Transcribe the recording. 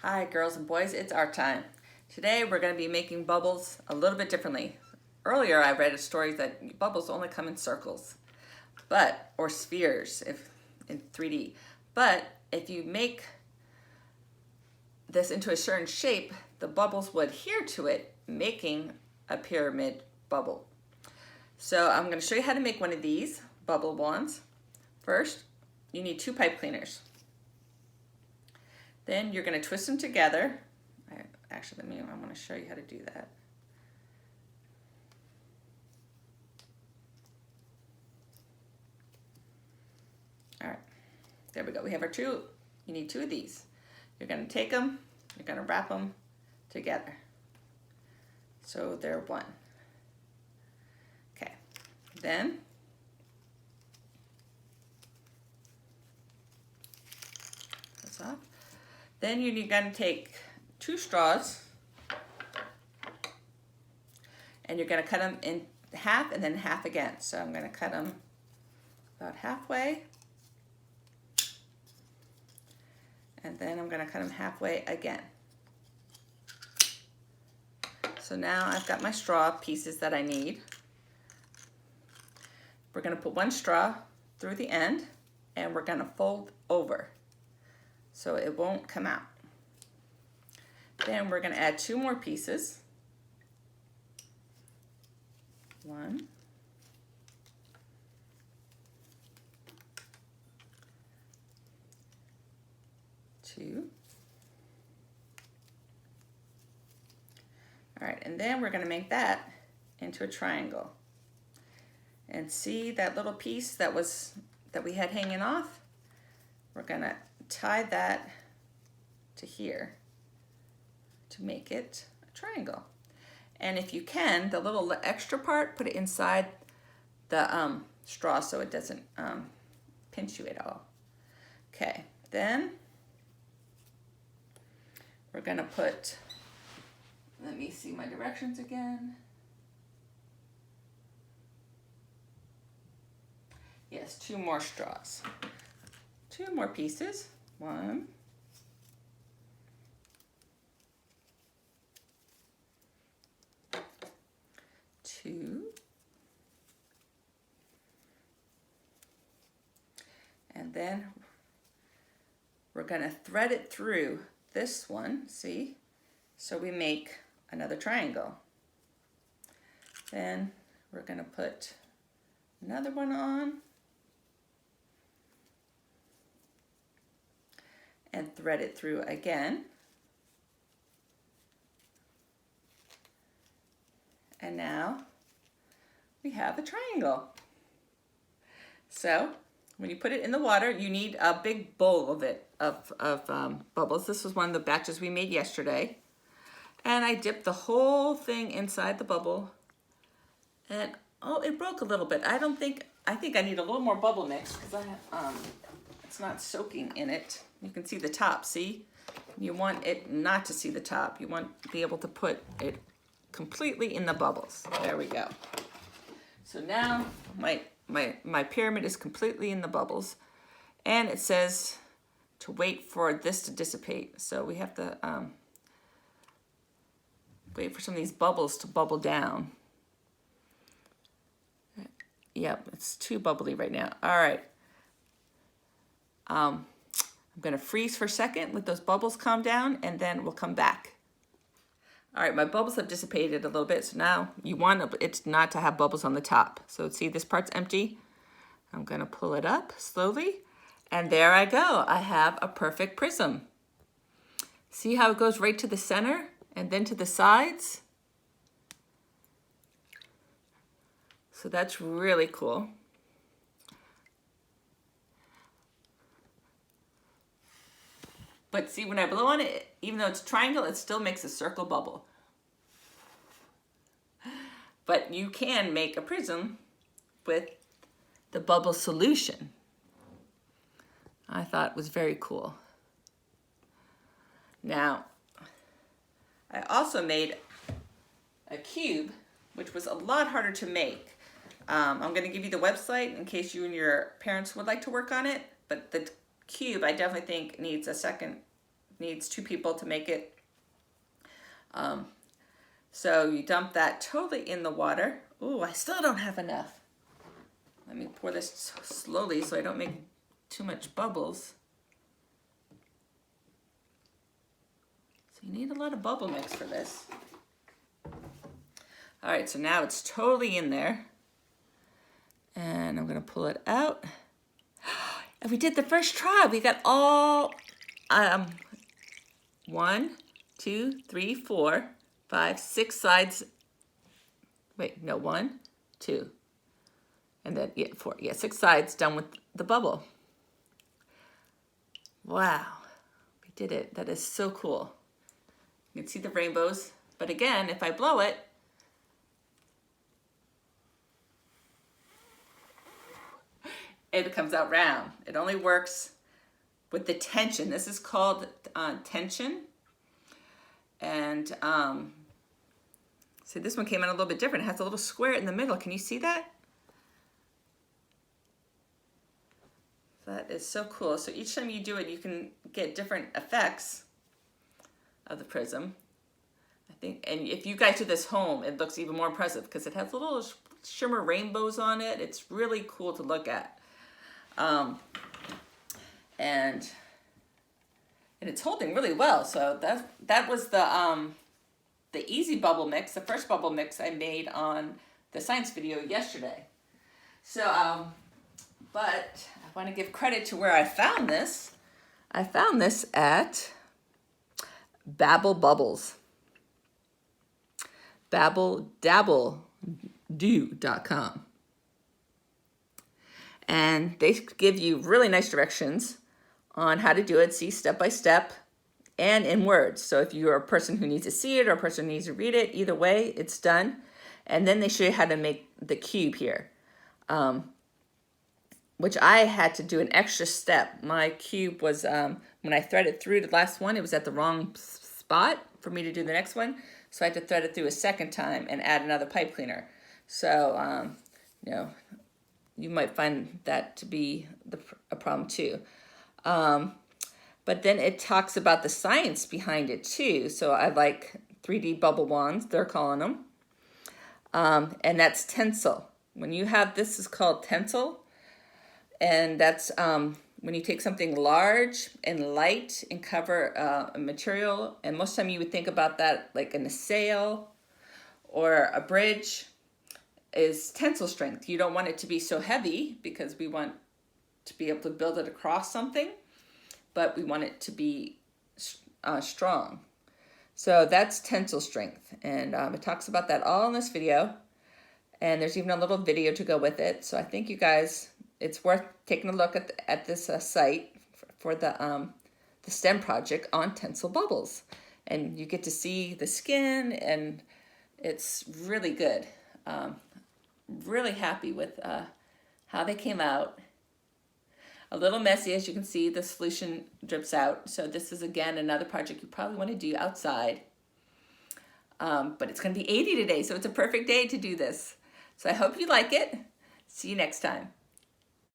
Hi girls and boys, it's art time. Today we're going to be making bubbles a little bit differently. Earlier I read a story that bubbles only come in circles, or spheres if in 3D. But if you make this into a certain shape, the bubbles will adhere to it, making a pyramid bubble. So I'm going to show you how to make one of these bubble wands. First, you need 2 pipe cleaners. Then you're going to twist them together. Actually, I want to show you how to do that. All right, there we go. We have our 2. You need 2 of these. You're going to take them, you're going to wrap them together. So they're 1. Okay, then that's off. Then you're going to take 2 straws and you're going to cut them in half and then half again. So I'm going to cut them about halfway, and then I'm going to cut them halfway again. So now I've got my straw pieces that I need. We're going to put 1 straw through the end and we're going to fold over so it won't come out. Then we're going to add 2 more pieces. 1, 2. All right, and then we're going to make that into a triangle. And see that little piece that we had hanging off? We're going to tie that to here to make it a triangle. And if you can, the little extra part, put it inside the straw so it doesn't pinch you at all. Okay, then we're going to put, let me see my directions again. Yes, 2 more straws. 2 more pieces. 1, 2, and then we're going to thread it through this one, see? So we make another triangle. Then we're going to put another one on and thread it through again. And now we have a triangle. So when you put it in the water, you need a big bowl of it, of bubbles. This was one of the batches we made yesterday. And I dipped the whole thing inside the bubble. And oh, it broke a little bit. I think I need a little more bubble mix because it's not soaking in it. You can see the top, see? You want it not to see the top. You want to be able to put it completely in the bubbles. There we go. So now my pyramid is completely in the bubbles, and it says to wait for this to dissipate. So we have to wait for some of these bubbles to bubble down. Yep, it's too bubbly right now. All right. I'm gonna freeze for a second, let those bubbles calm down, and then we'll come back. All right, my bubbles have dissipated a little bit, so now you want it not to have bubbles on the top. So see, this part's empty. I'm gonna pull it up slowly, and there I go. I have a perfect prism. See how it goes right to the center and then to the sides? So that's really cool. But see, when I blow on it, even though it's a triangle, it still makes a circle bubble. But you can make a prism with the bubble solution. I thought it was very cool. Now, I also made a cube, which was a lot harder to make. I'm going to give you the website in case you and your parents would like to work on it, but the cube I definitely think needs a second needs 2 people to make it. So you dump that totally in the water. Ooh, I still don't have enough. Let me pour this slowly so I don't make too much bubbles. So you need a lot of bubble mix for this. All right, so now it's totally in there. And I'm gonna pull it out. And we did the first try. We got all 1, 2, 3, 4, 5, 6 sides. Wait, no, 1, 2, and then 4. Yeah, 6 sides done with the bubble. Wow, we did it. That is so cool. You can see the rainbows, but again, if I blow it, it comes out round. It only works with the tension. This is called tension. And see, this one came out a little bit different. It has a little square in the middle. Can you see that? That is so cool. So each time you do it, you can get different effects of the prism. I think, and if you guys do this home, it looks even more impressive because it has little shimmer rainbows on it. It's really cool to look at. And it's holding really well. So that was the easy bubble mix, the first bubble mix I made on the science video yesterday. So, but I want to give credit to where I found this. I found this at Babble Bubbles. BabbleDabbleDo.com. And they give you really nice directions on how to do it, see step by step, and in words. So if you're a person who needs to see it or a person who needs to read it, either way, it's done. And then they show you how to make the cube here, which I had to do an extra step. My cube was, when I threaded through the last one, it was at the wrong spot for me to do the next one. So I had to thread it through a second time and add another pipe cleaner. So, you know, you might find that to be a problem too. But then it talks about the science behind it too. So I like 3D bubble wands, they're calling them. And that's Tencel. When you have, this is called Tencel. And that's when you take something large and light and cover a material. And most of the time you would think about that like in a sail or a bridge, is tensile strength. You don't want it to be so heavy because we want to be able to build it across something, but we want it to be strong. So that's tensile strength. And it talks about that all in this video. And there's even a little video to go with it. So I think you guys, it's worth taking a look at this site for the STEM project on Tencel bubbles. And you get to see the skin, and it's really good. Really happy with how they came out. A little messy, as you can see, the solution drips out. So this is, again, another project you probably want to do outside. But it's going to be 80 today, so it's a perfect day to do this. So I hope you like it. See you next time.